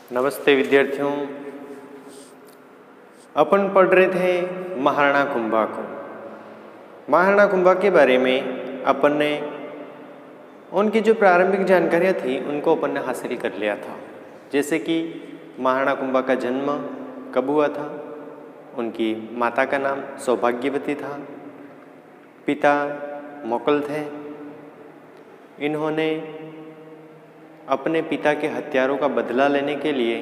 नमस्ते विद्यार्थियों। अपन पढ़ रहे थे महाराणा कुंभा को। महाराणा कुंभा के बारे में अपन ने उनकी जो प्रारंभिक जानकारियाँ थी उनको अपन ने हासिल कर लिया था। जैसे कि महाराणा कुंभा का जन्म कब हुआ था, उनकी माता का नाम सौभाग्यवती था, पिता मोकल थे। इन्होंने अपने पिता के हत्यारों का बदला लेने के लिए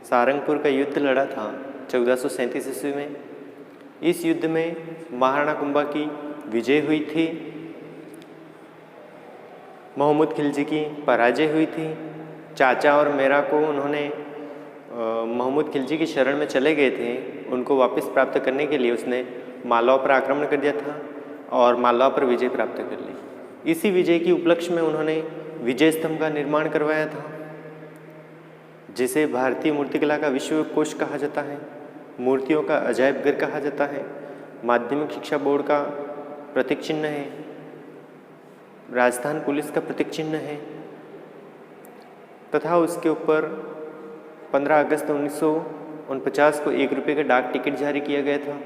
सारंगपुर का युद्ध लड़ा था 1437 ईस्वी में। इस युद्ध में महाराणा कुंभा की विजय हुई थी, मोहम्मद खिलजी की पराजय हुई थी। चाचा और मेरा को उन्होंने मोहम्मद खिलजी की शरण में चले गए थे, उनको वापस प्राप्त करने के लिए उसने मालवा पर आक्रमण कर दिया था और मालवा पर विजय प्राप्त कर ली। इसी विजय की उपलक्ष्य में उन्होंने विजय स्तंभ का निर्माण करवाया था, जिसे भारतीय मूर्तिकला का विश्व कोश कहा जाता है, मूर्तियों का अजायब घर कहा जाता है, माध्यमिक शिक्षा बोर्ड का प्रतीक चिन्ह है, राजस्थान पुलिस का प्रतीक चिन्ह है तथा उसके ऊपर 15 अगस्त 1949 को 1 रुपये का डाक टिकट जारी किया गया था।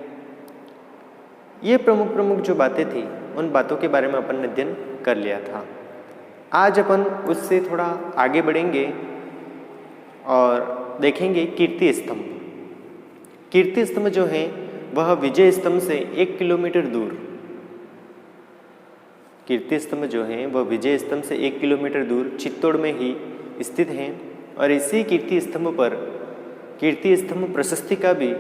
ये प्रमुख जो बातें थी उन बातों के बारे में अपन ने अध्ययन कर लिया था। आज अपन उससे थोड़ा आगे बढ़ेंगे और देखेंगे कीर्ति स्तंभ। कीर्ति स्तंभ जो है वह विजय स्तंभ से 1 किलोमीटर दूर, कीर्ति स्तंभ जो है वह विजय स्तंभ से 1 किलोमीटर दूर चित्तौड़ में ही स्थित है। और इसी कीर्ति स्तंभ पर कीर्ति स्तंभ प्रशस्ति का भी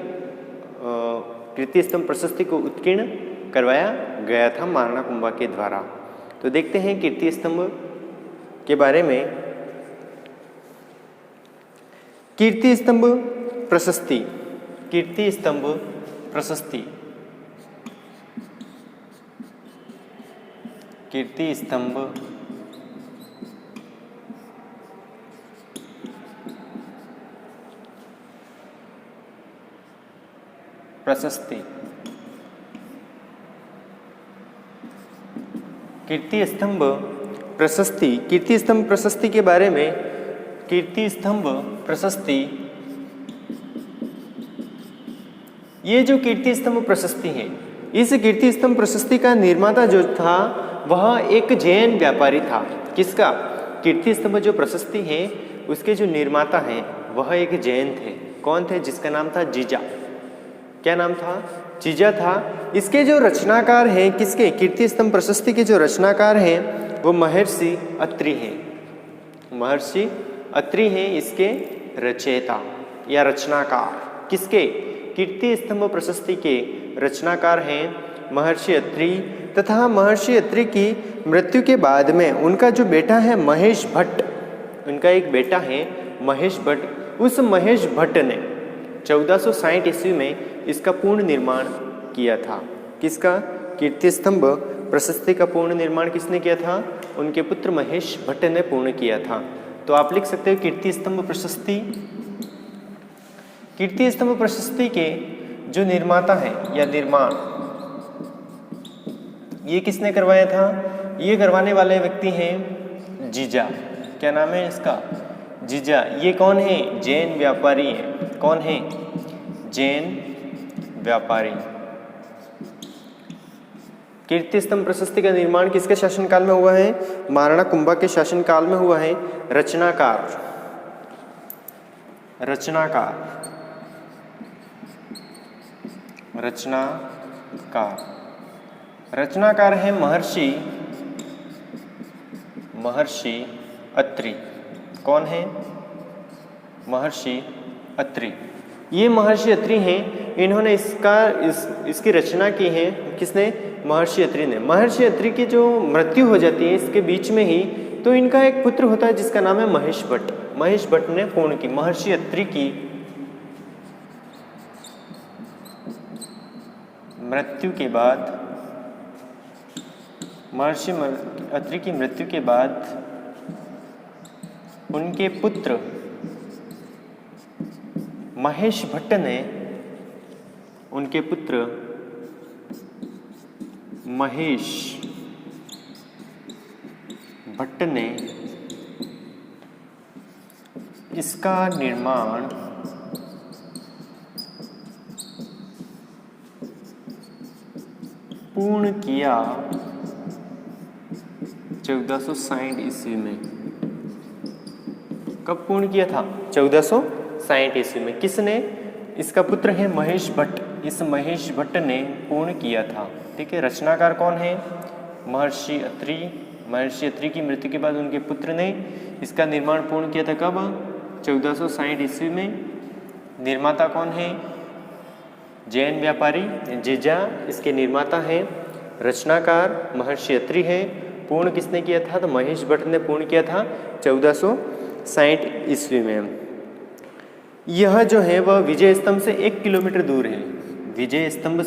कीर्ति स्तंभ प्रशस्ति को उत्कीर्ण करवाया गया था महाराणा कुंभा के द्वारा। तो देखते हैं कीर्ति स्तंभ के बारे में। कीर्ति स्तंभ प्रशस्ति, कीर्ति स्तंभ प्रशस्ति, कीर्ति स्तंभ प्रशस्ति। कीर्ति स्तंभ प्रशस्ति, कीर्ति स्तंभ प्रशस्ति के बारे में। कीर्ति स्तंभ प्रशस्ति, ये जो कीर्ति स्तंभ प्रशस्ति है, इस कीर्ति स्तंभ प्रशस्ति का निर्माता जो था वह एक जैन व्यापारी था। किसका? कीर्ति स्तंभ जो प्रशस्ति है उसके जो निर्माता हैं वह एक जैन थे। कौन थे? जिसका नाम था जीजा। क्या नाम था? जीजा था। इसके जो रचनाकार हैं, किसके? कीर्ति स्तंभ प्रशस्ति के जो रचनाकार हैं वो महर्षि अत्रि हैं। महर्षि अत्रि हैं इसके रचयिता या रचनाकार। किसके? कीर्ति स्तंभ प्रशस्ति के रचनाकार हैं महर्षि अत्रि। तथा महर्षि अत्रि की मृत्यु के बाद में उनका जो बेटा है महेश भट्ट, उनका एक बेटा है महेश भट्ट। उस महेश भट्ट ने 1460 ईस्वी में इसका पूर्ण निर्माण किया था। किसका? कीर्ति स्तंभ प्रशस्ति का पूर्ण निर्माण किसने किया था? उनके पुत्र महेश भट्ट ने पूर्ण किया था। तो आप लिख सकते हो कीर्ति स्तंभ प्रशस्ति। कीर्ति स्तंभ प्रशस्ति के जो निर्माता है या निर्माण, ये किसने करवाया था? ये करवाने वाले व्यक्ति हैं जीजा। क्या नाम है इसका? जीजा। ये कौन है? जैन व्यापारी है। कौन है? जैन व्यापारी। कीर्ति स्तंभ प्रशस्ति का निर्माण किसके शासनकाल में हुआ है? महाराणा कुंभा के शासनकाल में हुआ है। रचनाकार, रचनाकार, रचनाकार, रचनाकार है महर्षि अत्रि। कौन है? महर्षि अत्रि। ये महर्षि अत्रि हैं। इन्होंने इसकी रचना की है। किसने? महर्षि अत्रि ने। महर्षि अत्रि की जो मृत्यु हो जाती है इसके बीच में ही, तो इनका एक पुत्र होता है जिसका नाम है महेश भट्ट। महेश भट्ट ने पूर्ण की। महर्षि अत्रि की मृत्यु के बाद, महर्षि अत्रि की मृत्यु के बाद उनके पुत्र महेश भट्ट ने, उनके पुत्र महेश भट्ट ने इसका निर्माण पूर्ण किया 1460 ईस्वी में। कब पूर्ण किया था? 1460 ईस्वी में। किसने? इसका पुत्र है महेश भट्ट। इस महेश भट्ट ने पूर्ण किया था। ठीक है। रचनाकार कौन है? महर्षि अत्रि। महर्षि अत्रि की मृत्यु के बाद उनके पुत्र ने इसका निर्माण पूर्ण किया था। कब? 1460 ईस्वी में। निर्माता कौन है? जैन व्यापारी जीजा इसके निर्माता हैं। रचनाकार महर्षि अत्रि है। पूर्ण किसने किया था? तो महेश भट्ट ने पूर्ण किया था 1460 ईस्वी में। यह जो है वह विजय स्तंभ से 1 किलोमीटर दूर है। विजय स्तंभ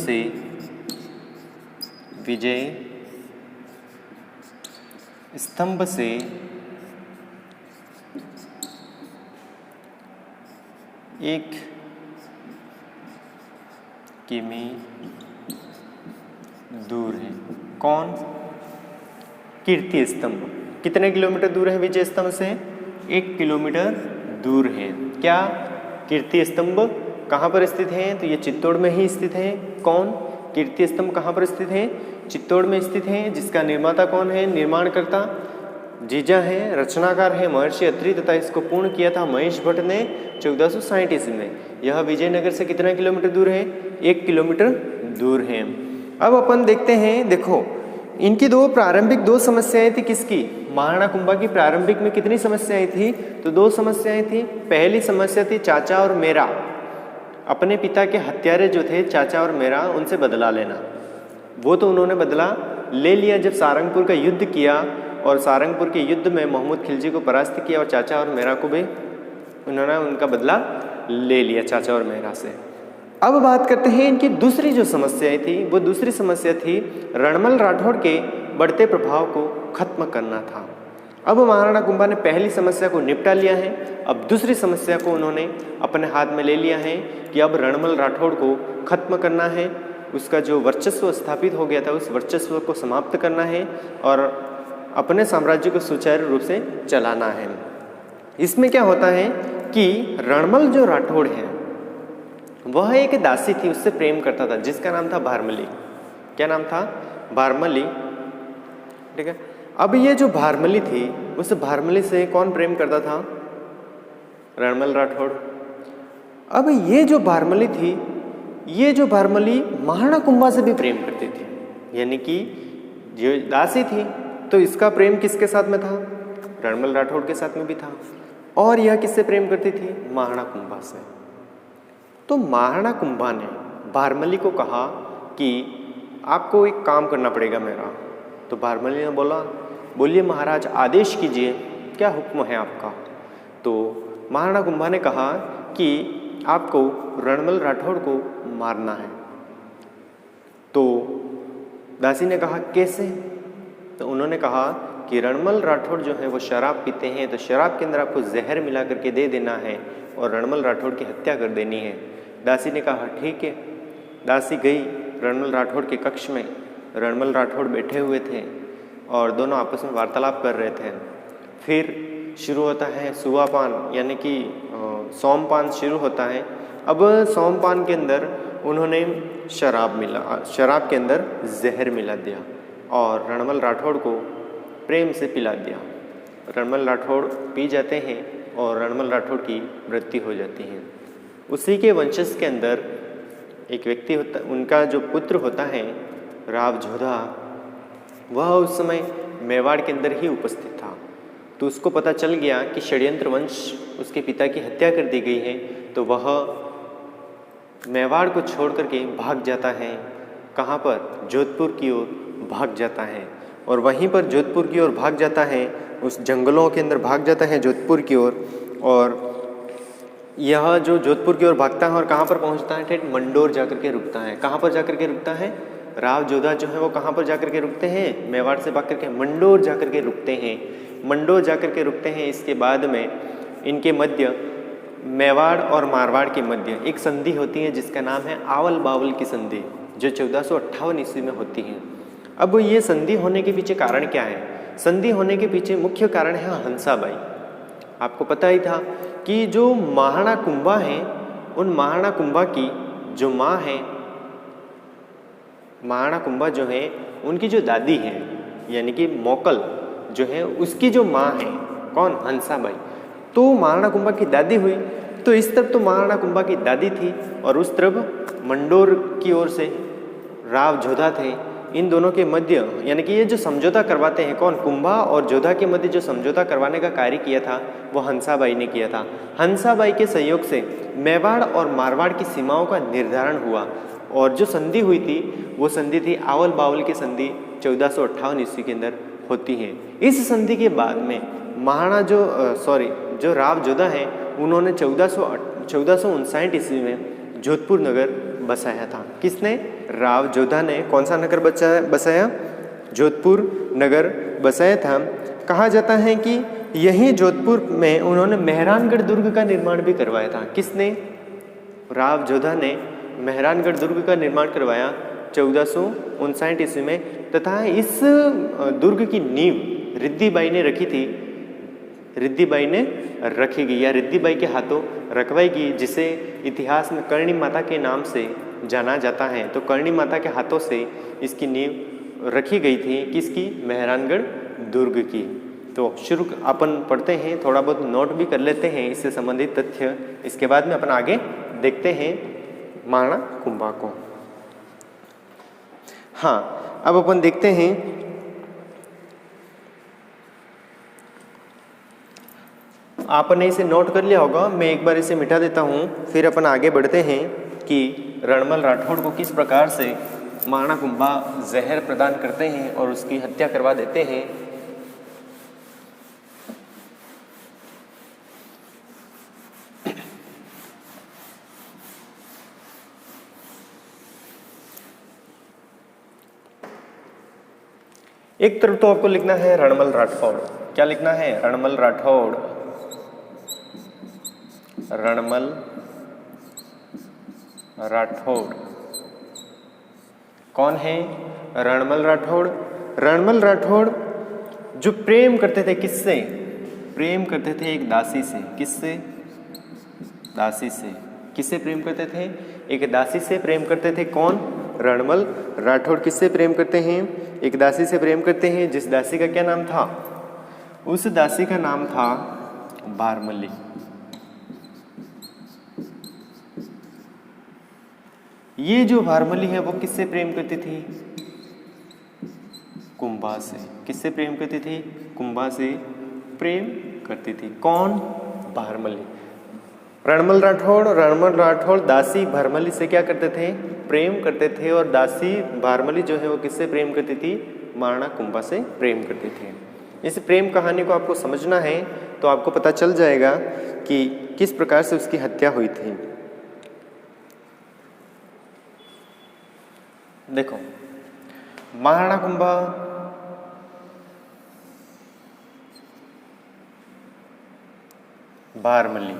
से 1 किमी दूर है। कौन? कीर्ति स्तंभ। कितने किलोमीटर दूर है विजय स्तंभ से? 1 किलोमीटर दूर है। क्या? कीर्ति स्तंभ कहाँ पर स्थित है? तो ये चित्तौड़ में ही स्थित है। कौन? कीर्ति स्तंभ कहाँ पर स्थित है? चित्तौड़ में स्थित है। जिसका निर्माता कौन है? निर्माणकर्ता जीजा है। रचनाकार है महर्षि अत्रि तथा इसको पूर्ण किया था महेश भट्ट ने 1460 ईस्वी में। यह विजयनगर से कितना किलोमीटर दूर है? 1 किलोमीटर दूर है। अब अपन देखते हैं, देखो इनकी प्रारंभिक दो समस्याएं थी। किसकी? महाराणा कुंभा की प्रारंभिक में कितनी समस्याएं थी? तो 2 समस्याएं थी। पहली समस्या थी चाचा और मेरा, अपने पिता के हत्यारे जो थे चाचा और मेरा, उनसे बदला लेना। वो तो उन्होंने बदला ले लिया जब सारंगपुर का युद्ध किया, और सारंगपुर के युद्ध में मोहम्मद खिलजी को परास्त किया, और चाचा और मेरा को भी उन्होंने उनका बदला ले लिया चाचा और मेरा से। अब बात करते हैं इनकी दूसरी जो समस्याएं थी। वो दूसरी समस्या थी रणमल राठौड़ के बढ़ते प्रभाव को खत्म करना था। अब महाराणा कुंभा ने पहली समस्या को निपटा लिया है। अब दूसरी समस्या को उन्होंने अपने हाथ में ले लिया है कि अब रणमल राठौड़ को खत्म करना है। उसका जो वर्चस्व स्थापित हो गया था उस वर्चस्व को समाप्त करना है और अपने साम्राज्य को सुचारू रूप से चलाना है। इसमें क्या होता है कि रणमल जो राठौड़ है वह एक दासी थी, उससे प्रेम करता था, जिसका नाम था भारमली। क्या नाम था? भारमली। ठीक है। अब ये जो भारमली थी, उस भारमली से कौन प्रेम करता था? रणमल राठौड़। अब ये जो भारमली थी, ये जो भारमली महाराणा कुंभा से भी प्रेम करती थी, यानी कि जो दासी थी, तो इसका प्रेम किसके साथ में था? रणमल राठौड़ के साथ में भी था। और यह किससे प्रेम करती थी? महाराणा कुंभा से। तो महाराणा कुंभा ने भारमली को कहा कि आपको एक काम करना पड़ेगा मेरा। तो भारमली ने बोला, बोलिए महाराज, आदेश कीजिए, क्या हुक्म है आपका? तो महाराणा कुंभा ने कहा कि आपको रणमल राठौड़ को मारना है। तो दासी ने कहा कैसे? तो उन्होंने कहा कि रणमल राठौड़ जो है वो शराब पीते हैं, तो शराब के अंदर आपको जहर मिला करके दे देना है और रणमल राठौड़ की हत्या कर देनी है। दासी ने कहा ठीक है। दासी गई रणमल राठौड़ के कक्ष में। रणमल राठौड़ बैठे हुए थे और दोनों आपस में वार्तालाप कर रहे थे। फिर शुरू होता है सुवापान, यानी कि सोमपान शुरू होता है। अब सोमपान के अंदर उन्होंने शराब के अंदर जहर मिला दिया और रणमल राठौड़ को प्रेम से पिला दिया। रणमल राठौड़ पी जाते हैं और रणमल राठौड़ की मृत्यु हो जाती है। उसी के वंशज के अंदर एक व्यक्ति होता, उनका जो पुत्र होता है राव जोधा, वह उस समय मेवाड़ के अंदर ही उपस्थित था। तो उसको पता चल गया कि षड्यंत्र वंश उसके पिता की हत्या कर दी गई है। तो वह मेवाड़ को छोड़ करके भाग जाता है। कहाँ पर? जोधपुर की ओर भाग जाता है। और वहीं पर जोधपुर की ओर भाग जाता है, उस जंगलों के अंदर भाग जाता है जोधपुर की ओर। और यह जो जोधपुर की ओर भागता है और कहाँ पर पहुँचता है? ठेठ मंडोर जाकर के रुकता है। कहाँ पर जाकर के रुकता है? राव जोधा जो है वो कहाँ पर जाकर के रुकते हैं? मेवाड़ से भाग करके मंडोर जाकर के रुकते हैं। मंडोर जाकर के रुकते हैं। इसके बाद में इनके मध्य मेवाड़ और मारवाड़ के मध्य एक संधि होती है जिसका नाम है आवल बावल की संधि, जो 1458 ईस्वी में होती है। अब ये संधि होने के पीछे कारण क्या है? संधि होने के पीछे मुख्य कारण है हंसाबाई। आपको पता ही था कि जो महाराणा कुंभा हैं, उन महाराणा कुंभा की जो माँ है, महाराणा कुंभा जो है उनकी जो दादी है यानी कि मौकल जो है उसकी जो माँ है कौन, हंसाबाई। तो महाराणा कुंभा की दादी हुई। तो इस तरफ तो महाराणा कुंभा की दादी थी और उस तरफ मंडोर की ओर से राव जोधा थे। इन दोनों के मध्य यानी कि ये जो समझौता करवाते हैं कौन, कुंभा और जोधा के मध्य जो समझौता करवाने का कार्य किया था वो हंसाबाई ने किया था। हंसाबाई के सहयोग से मेवाड़ और मारवाड़ की सीमाओं का निर्धारण हुआ और जो संधि हुई थी वो संधि थी आवल बावल की संधि 1458 ईस्वी के अंदर होती है। इस संधि के बाद में महाराणा जो राव जोधा है उन्होंने 1459 ईस्वी में जोधपुर नगर बसाया था। किसने, राव जोधा ने कौन सा नगर बसाया, जोधपुर नगर बसाया था। कहा जाता है कि यही जोधपुर में उन्होंने मेहरानगढ़ दुर्ग का निर्माण भी करवाया था। किसने, राव जोधा ने मेहरानगढ़ दुर्ग का निर्माण करवाया 1459 ईस्वी में। तथा इस दुर्ग की नींव रिद्धिबाई ने रखी थी, रिद्धिबाई ने रखी गई या रिद्धिबाई के हाथों रखवाई गई, जिसे इतिहास में कर्णी माता के नाम से जाना जाता है। तो कर्णी माता के हाथों से इसकी नींव रखी गई थी, किसकी, मेहरानगढ़ दुर्ग की। तो शुरू अपन पढ़ते हैं, थोड़ा बहुत नोट भी कर लेते हैं इससे संबंधित तथ्य, इसके बाद में अपन आगे देखते हैं महाराणा कुंभा को। हाँ, अब अपन देखते हैं आपने इसे नोट कर लिया होगा, मैं एक बार इसे मिटा देता हूँ, फिर अपन आगे बढ़ते हैं कि रणमल राठौड़ को किस प्रकार से महाराणा कुंभा जहर प्रदान करते हैं और उसकी हत्या करवा देते हैं। एक तरफ तो आपको लिखना है रणमल राठौड़, क्या लिखना है, रणमल राठौड़, रणमल राठौड़ कौन है, रणमल राठौड़। रणमल राठौड़ जो प्रेम करते थे किससे, प्रेम करते थे एक दासी से। किससे, दासी से। किससे प्रेम करते थे, एक दासी से प्रेम करते थे। कौन, रणमल राठौड़ किससे प्रेम करते हैं, एक दासी से प्रेम करते हैं, जिस दासी का क्या नाम था, उस दासी का नाम था बारमली। ये जो बारमली है वो किससे प्रेम करती थी, कुंभा से। किससे प्रेम करती थी, कुंभा से प्रेम करती थी। कौन, बारमली। रणमल राठौड़ दासी बारमली से क्या करते थे, प्रेम करते थे। और दासी बारमली जो है वो किससे प्रेम करती थी, महाराणा कुंभा से प्रेम करती थी। इस प्रेम कहानी को आपको समझना है तो आपको पता चल जाएगा कि किस प्रकार से उसकी हत्या हुई थी। देखो, महाराणा कुंभा बारमली,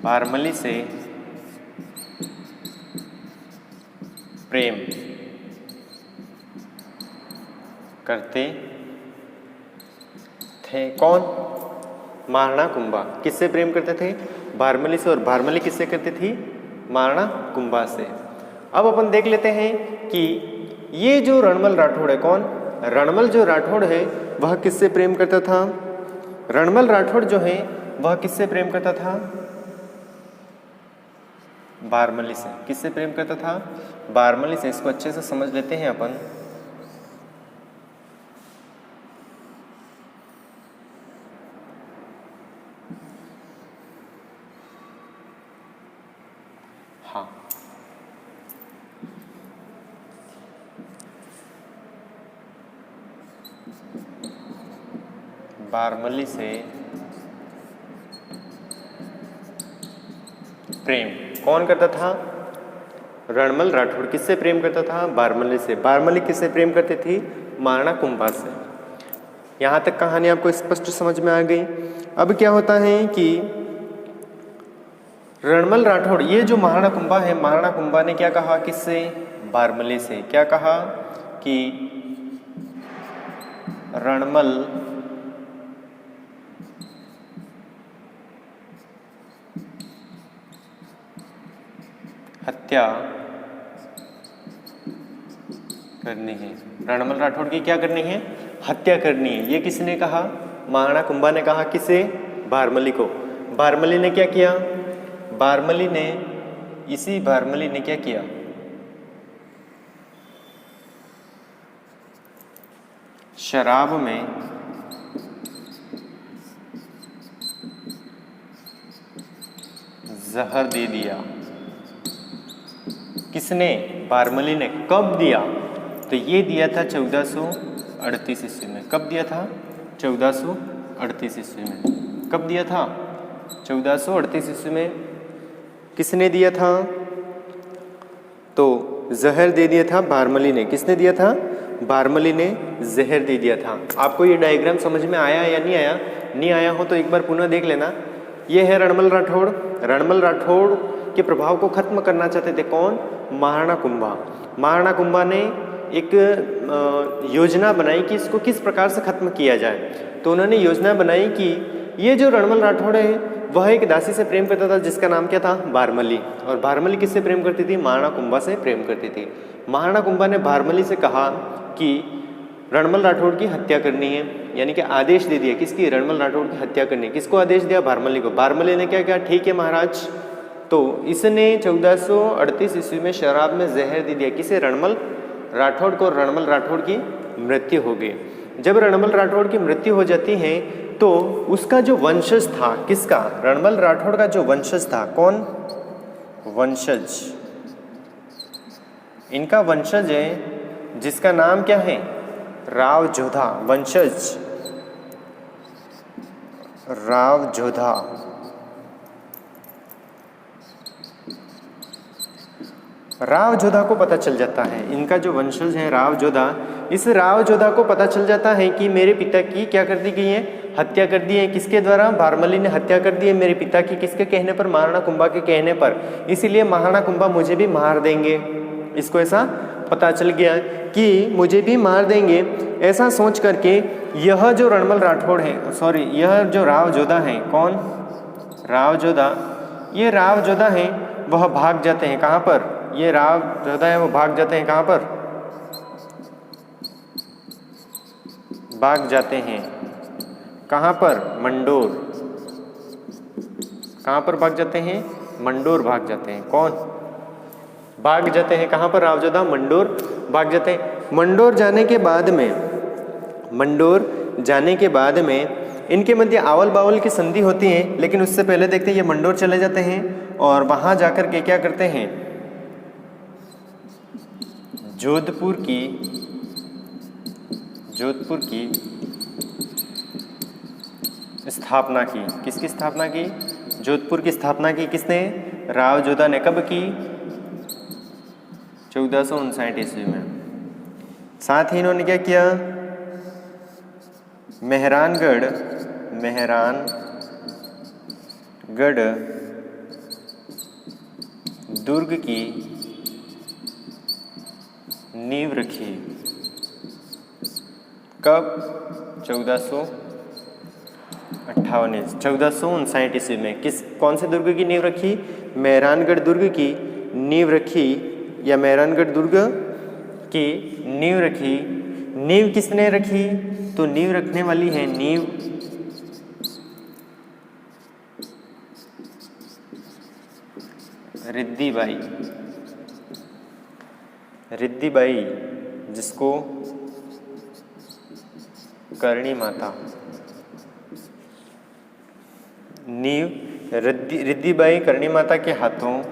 बारमली से प्रेम करते थे। कौन, महाराणा कुंभा। किससे प्रेम करते थे, बारमली से। और बारमली किससे करती थी, महाराणा कुंभा से। अब अपन देख लेते हैं कि ये जो रणमल राठौड़ है, कौन, रणमल जो राठौड़ है वह किससे प्रेम करता था, रणमल राठौड़ जो है वह किससे प्रेम करता था, बारमली से। किससे प्रेम करता था, बारमली से। इसको अच्छे से समझ लेते हैं अपन। हाँ, बारमली से प्रेम कौन करता था, रणमल राठौड़। किससे प्रेम करता था, बारमली से। बारमली किससे प्रेम करती थी, महाराणा कुंभा से। यहाँ तक कहानी आपको स्पष्ट समझ में आ गई। अब क्या होता है कि रणमल राठौड़, ये जो महाराणा कुंभा है, महाराणा कुंभा ने क्या कहा, किससे, बारमली से। क्या कहा कि रणमल हत्या करनी है। रणमल राठौड़ की क्या करनी है? हत्या करनी है। ये किसने कहा? महाराणा कुंभा ने कहा। किसे? बारमली को। बारमली ने क्या किया? बारमली ने क्या किया? शराब में जहर दे दिया। किसने? बारमली ने। कब दिया? तो ये दिया था 1438 ईस्वी में। कब दिया था? 1438 ईस्वी में। कब दिया था? 1438 ईस्वी में। किसने दिया था? तो जहर दे दिया था बारमली ने। किसने दिया था? बारमली ने जहर दे दिया था। आपको ये डायग्राम समझ में आया या नहीं आया? नहीं आया हो तो एक बार पुनः देख लेना। ये है रणमल राठौड़। रणमल राठौड़ के प्रभाव को खत्म करना चाहते थे कौन? महाराणा कुंभा। महाराणा कुंभा ने एक योजना बनाई कि इसको किस प्रकार से खत्म किया जाए। तो उन्होंने योजना बनाई कि ये जो रणमल राठौड़ है वह एक दासी से प्रेम करता था जिसका नाम क्या था? बारमली। और बारमली किससे प्रेम करती थी? महाराणा कुंभा से प्रेम करती थी। महाराणा कुंभा ने बारमली से कहा कि रणमल राठौड़ की हत्या करनी है, यानी कि आदेश दे दिया। किसकी? रणमल राठौड़ की हत्या करनी है। किसको आदेश दिया? बारमली को। बारमली ने क्या किया? ठीक है महाराज। तो इसने 1438 ईस्वी में शराब में जहर दे दिया। किसे? रणमल राठौड़ को। रणमल राठौड़ की मृत्यु हो गई। जब रणमल राठौड़ की मृत्यु हो जाती है तो उसका जो वंशज था, किसका? रणमल राठौड़ का जो वंशज था, कौन? वंशज। इनका वंशज है जिसका नाम क्या है? राव जोधा। वंशज राव जोधा। राव जोधा को पता चल जाता है, इनका जो वंशज है राव जोधा, इस राव जोधा को पता चल जाता है कि मेरे पिता की क्या कर दी गई है? हत्या कर दी है। किसके द्वारा? बारमली ने हत्या कर दी है मेरे पिता की। किसके कहने पर? महाराणा कुंभा के कहने पर। इसीलिए महाराणा कुंभा मुझे भी मार देंगे। इसको ऐसा पता चल गया कि मुझे भी मार देंगे। ऐसा सोच करके यह जो रणमल राठौड़ है, सॉरी, यह जो राव जोधा है, कौन? राव जोधा। ये राव जोधा है वह भाग जाते हैं। कहाँ पर? ये राव जोधा है वो भाग जाते हैं। कहाँ पर? भाग जाते हैं। कहाँ पर? मंडोर। कहाँ पर भाग जाते हैं? मंडोर भाग जाते हैं। कौन? भाग जाते हैं। कहाँ पर? राव जोधा मंडोर भाग जाते हैं। मंडोर जाने के बाद में इनके मध्य आवल बावल की संधि होती है। लेकिन उससे पहले देखते हैं ये मंडोर चले जाते हैं और वहाँ जाकर के क्या करते हैं? जोधपुर की स्थापना की। किसकी स्थापना की? जोधपुर की स्थापना की। किसने? राव जोधा ने। कब की? 1459 ईस्वी में। साथ ही इन्होंने क्या किया? मेहरानगढ़ दुर्ग की नींव रखी। कब? 1459 ईस्वी में। कौन से दुर्ग की नींव रखी? मेहरानगढ़ दुर्ग की नींव रखी, या मेहरानगढ़ दुर्ग की नींव रखी। नींव किसने रखी? तो नींव रखने वाली है रिद्धिबाई, जिसको करणी माता। नींव रिद्धिबाई करणी माता के हाथों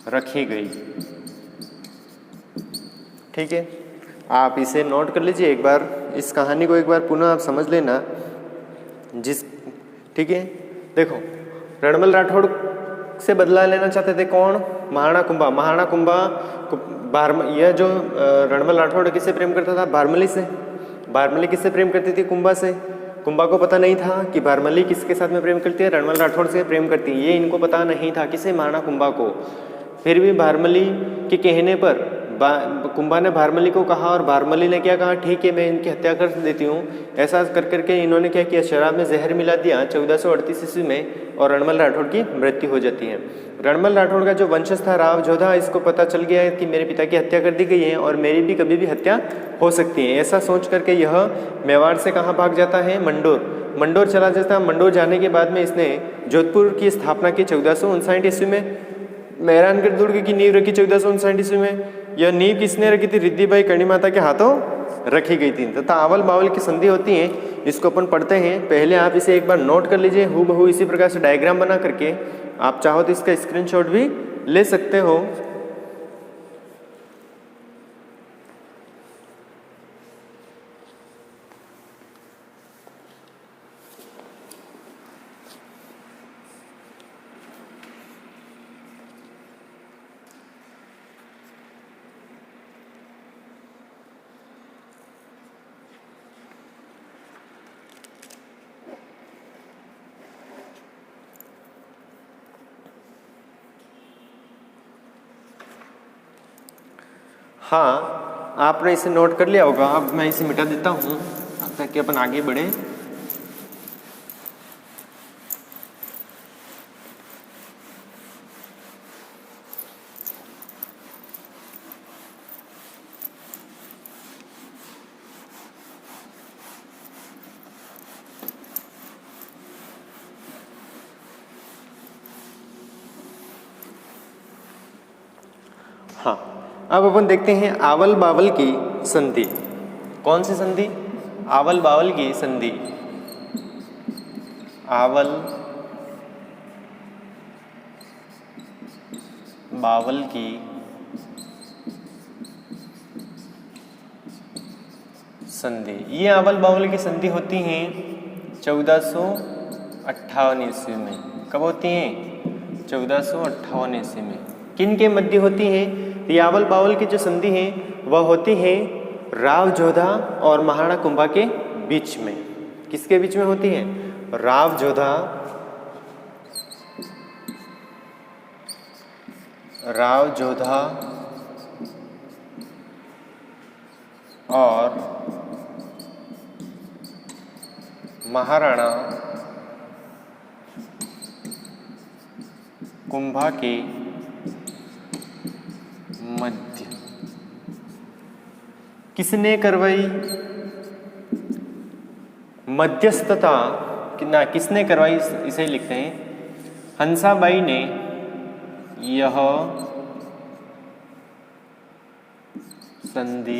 रखी गई। ठीक है, आप इसे नोट कर लीजिए एक बार। इस कहानी को एक बार पुनः आप समझ लेना। ठीक है, देखो, रणमल राठौड़ से बदला लेना चाहते थे कौन? महाराणा कुंभा। महाराणा कुंभा यह जो रणमल राठौड़ किससे प्रेम करता था? बारमली से। बारमली किससे प्रेम करती थी? कुंभा से। कुंभा को पता नहीं था कि बारमली किसके साथ में प्रेम करती है? रणमल राठौड़ से प्रेम करती है। ये इनको पता नहीं था। किसे? महाराणा कुंभा को। फिर भी बारमली के कहने पर कुंभा ने भारमली को कहा और भारमली ने क्या कहा, ठीक है मैं इनकी हत्या कर देती हूँ। ऐसा कर करके इन्होंने क्या किया, शराब में जहर मिला दिया 1438 ईस्वी में और रणमल राठौड़ की मृत्यु हो जाती है। रणमल राठौड़ का जो वंशज था राव जोधा, इसको पता चल गया है कि मेरे पिता की हत्या कर दी गई है और मेरी भी कभी भी हत्या हो सकती है। ऐसा सोच करके यह मेवाड़ से कहाँ भाग जाता है, मंडोर चला जाता है। मंडोर जाने के बाद में इसने जोधपुर की स्थापना की 1459 ईस्वी में। मेहरानगढ़ दुर्ग की नींव रखी 1459 ईस्वी में। यह नींव किसने रखी थी, रिद्धि बाई कर्णी माता के हाथों रखी गई थी। तथा आवल बावल की संधि होती है, इसको अपन पढ़ते हैं। पहले आप इसे एक बार नोट कर लीजिए, हूबहू इसी प्रकार से डायग्राम बना करके। आप चाहो तो इसका स्क्रीनशॉट भी ले सकते हो। हाँ, आपने इसे नोट कर लिया होगा। अब मैं इसे मिटा देता हूँ ताकि अपन आगे बढ़े। हाँ, अब अपन देखते हैं आवल बावल की संधि। कौन सी संधि, आवल बावल की संधि। आवल बावल की संधि। ये आवल बावल की संधि होती हैं 1458 ईस्वी में। कब होती हैं, 1458 ईस्वी में। किन के मध्य होती हैं, ये आवल बावल की जो संधि है वह होती है राव जोधा और महाराणा कुंभा के बीच में। किसके बीच में होती है, राव जोधा और महाराणा कुंभा के मध्य। किसने करवाई मध्यस्थता, ना किसने करवाई, इसे लिखते हैं हंसाबाई ने यह संधि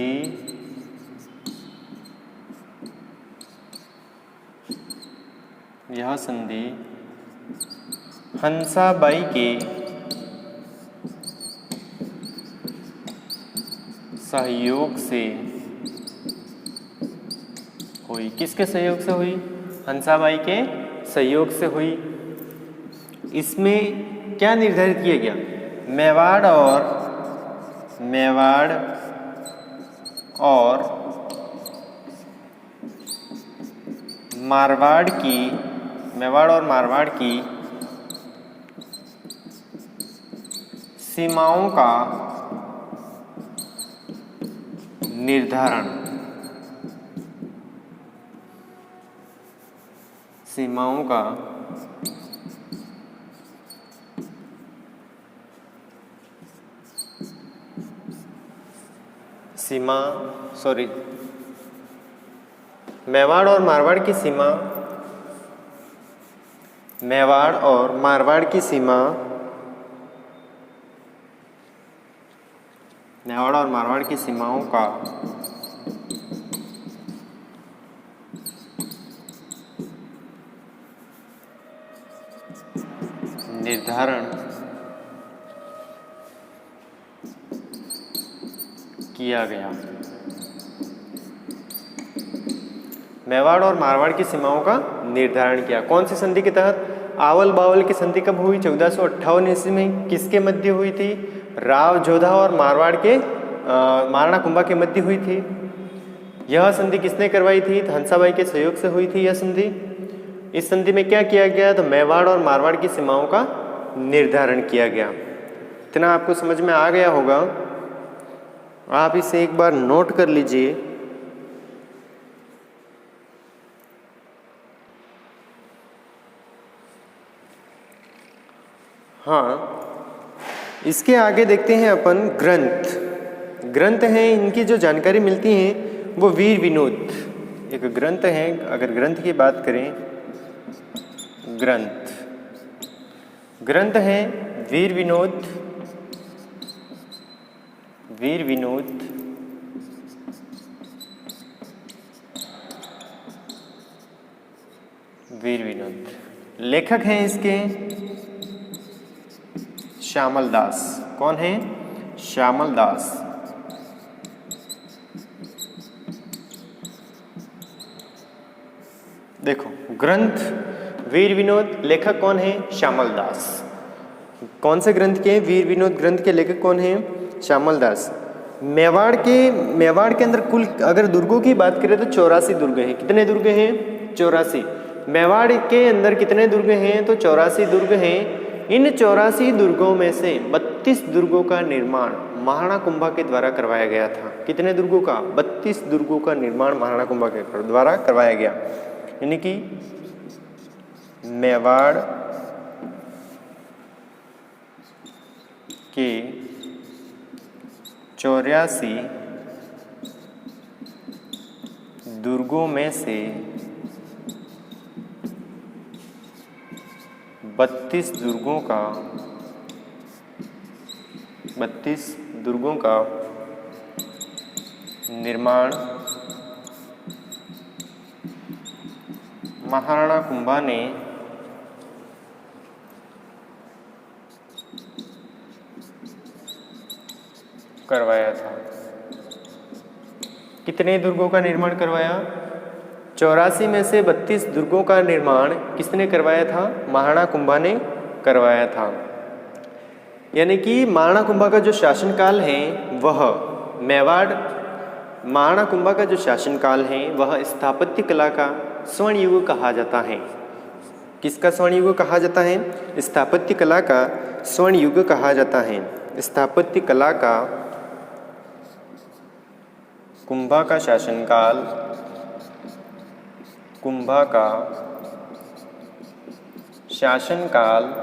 हंसाबाई के सहयोग से हुई। किसके सहयोग से हुई, हंसाबाई के सहयोग से हुई। इसमें क्या निर्धारित किया गया, मेवाड़ और मारवाड़ की सीमाओं का निर्धारण, मेवाड़ और मारवाड़ की सीमाओं का निर्धारण किया गया। मेवाड़ और मारवाड़ की सीमाओं का निर्धारण किया। कौन सी संधि के तहत, आवल बावल की संधि कब हुई, 1458 ईस्वी में। किसके मध्य हुई थी, राव जोधा और मारवाड़ के महाराणा कुंभा के मध्य हुई थी। यह संधि किसने करवाई थी, तो हंसाबाई के सहयोग से हुई थी यह संधि। इस संधि में क्या किया गया, तो मेवाड़ और मारवाड़ की सीमाओं का निर्धारण किया गया। इतना आपको समझ में आ गया होगा। आप इसे एक बार नोट कर लीजिए। हाँ, इसके आगे देखते हैं अपन ग्रंथ। ग्रंथ हैं, इनकी जो जानकारी मिलती है वो वीर विनोद एक ग्रंथ है। अगर ग्रंथ की बात करें, ग्रंथ है वीर विनोद। वीर विनोद वीर विनोद लेखक हैं इसके श्यामल दास। कौन है? श्यामल दास। देखो, ग्रंथ वीर विनोद, लेखक कौन है? श्यामल दास। कौन से ग्रंथ के? वीर विनोद ग्रंथ के लेखक कौन है? श्यामल दास। मेवाड़ के अंदर कुल अगर दुर्गों की बात करें तो 84 दुर्ग हैं। कितने दुर्ग हैं? 84। मेवाड़ के अंदर कितने दुर्ग हैं? तो 84 दुर्ग हैं। इन 84 दुर्गों में से 32 दुर्गों का निर्माण महाराणा कुंभा के द्वारा करवाया गया था। कितने दुर्गों का? 32 दुर्गों का निर्माण महाराणा कुंभा के द्वारा करवाया गया। यानी कि मेवाड़ के 84 दुर्गों में से 32 दुर्गों का निर्माण महाराणा कुंभा ने करवाया था। कितने दुर्गों का निर्माण करवाया? 84 में से 32 दुर्गों का निर्माण किसने करवाया था? महाराणा कुंभा ने करवाया था। यानी कि महाराणा कुंभा का जो शासनकाल है वह मेवाड़ महाराणा कुंभा का जो शासनकाल है वह स्थापत्य कला का स्वर्ण युग कहा जाता है। किसका स्वर्ण युग कहा जाता है? स्थापत्य कला का स्वर्ण युग कहा जाता है। स्थापत्य कला का कुंभा का शासनकाल, कुंभा का शासनकाल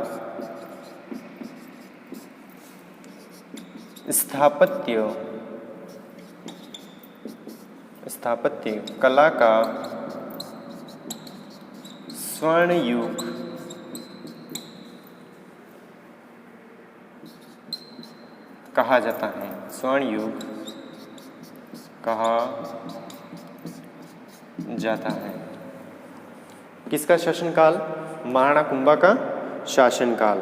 स्थापत्य कला का स्वर्ण युग कहा जाता है। स्वर्ण युग कहा जाता है। किसका शासनकाल? महाराणा कुंभा का शासनकाल।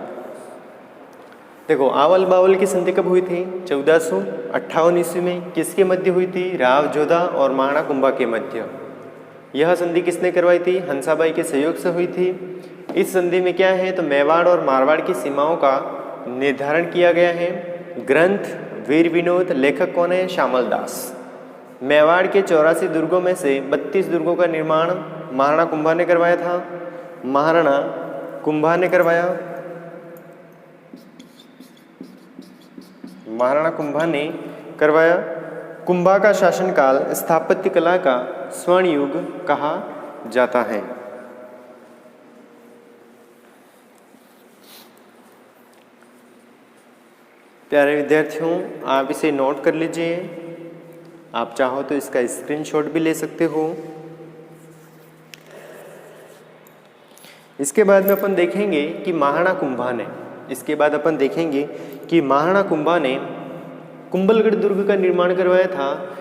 देखो, आवल बावल की संधि कब हुई थी? 1458 ईस्वी में। किसके मध्य हुई थी? राव जोधा और महाराणा कुंभा के मध्य। यह संधि किसने करवाई थी? हंसाबाई के सहयोग से हुई थी। इस संधि में क्या है? तो मेवाड़ और मारवाड़ की सीमाओं का निर्धारण किया गया है। ग्रंथ वीर विनोद, लेखक कौन है? श्यामल दास। मेवाड़ के 84 दुर्गों में से 32 दुर्गों का निर्माण महाराणा कुंभा ने करवाया था। महाराणा कुंभा ने करवाया। महाराणा कुंभा ने करवाया। कुंभा का शासनकाल स्थापत्य कला का स्वर्ण युग कहा जाता है। प्यारे विद्यार्थियों, आप इसे नोट कर लीजिए। आप चाहो तो इसका स्क्रीनशॉट भी ले सकते हो। इसके बाद में अपन देखेंगे कि महाराणा कुंभा ने कुंभलगढ़ दुर्ग का निर्माण करवाया था।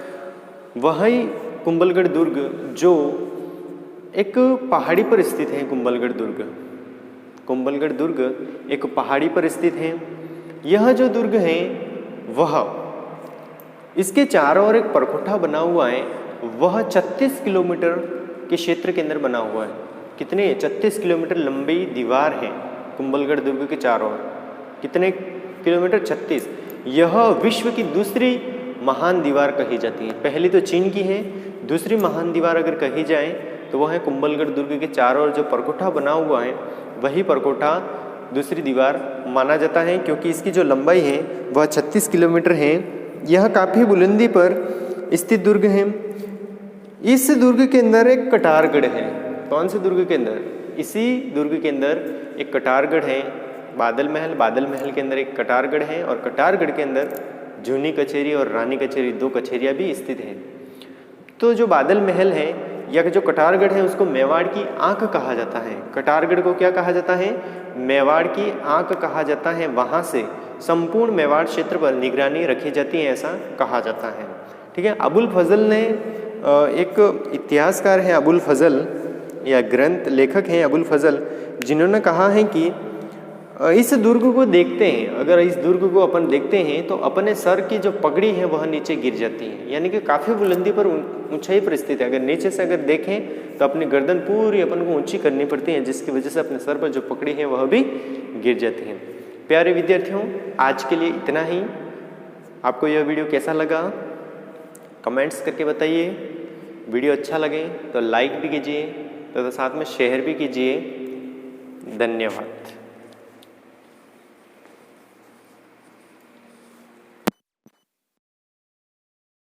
वही कुंभलगढ़ दुर्ग जो एक पहाड़ी पर स्थित है। कुंभलगढ़ दुर्ग एक पहाड़ी पर स्थित है। यह जो दुर्ग है वह, इसके चारों ओर एक परकोठा बना हुआ है। वह 36 किलोमीटर के क्षेत्र के अंदर बना हुआ है। कितने? 36 किलोमीटर लंबी दीवार है कुंभलगढ़ दुर्ग के चारों ओर। कितने किलोमीटर? 36। यह विश्व की दूसरी महान दीवार कही जाती है। पहली तो चीन की है, दूसरी महान दीवार अगर कही जाए तो वह है कुंभलगढ़ दुर्ग के चारों ओर जो परकोठा बना हुआ है, वही परकोठा दूसरी दीवार माना जाता है, क्योंकि इसकी जो लंबाई है वह 36 किलोमीटर है। यह काफ़ी बुलंदी पर स्थित दुर्ग है। इस दुर्ग के अंदर एक कटारगढ़ है। कौन से दुर्ग के अंदर? इसी दुर्ग के अंदर एक कटारगढ़ है। बादल महल के अंदर एक कटारगढ़ है और कटारगढ़ के अंदर जूनी कचेरी और रानी कचेरी 2 कचेरियाँ भी स्थित हैं। तो जो बादल महल है या जो कटारगढ़ है उसको मेवाड़ की आंख कहा जाता है। कटारगढ़ को क्या कहा जाता है? मेवाड़ की आंख कहा जाता है। वहाँ से संपूर्ण मेवाड़ क्षेत्र पर निगरानी रखी जाती है, ऐसा कहा जाता है। ठीक है। अबुल फजल ने एक इतिहासकार है अबुल फजल या ग्रंथ लेखक हैं अबुल फजल, जिन्होंने कहा है कि इस दुर्ग को देखते हैं, अगर इस दुर्ग को अपन देखते हैं तो अपने सर की जो पगड़ी है वह नीचे गिर जाती है, यानी कि काफ़ी बुलंदी पर ऊंचाई पर स्थित है। अगर नीचे से अगर देखें तो अपनी गर्दन पूरी अपन को ऊंची करनी पड़ती है, जिसकी वजह से अपने सर पर जो पगड़ी है वह भी गिर जाती है। प्यारे विद्यार्थियों, आज के लिए इतना ही। आपको यह वीडियो कैसा लगा कमेंट्स करके बताइए। वीडियो अच्छा लगे तो लाइक भी कीजिए तथा साथ में शेयर भी कीजिए। धन्यवाद।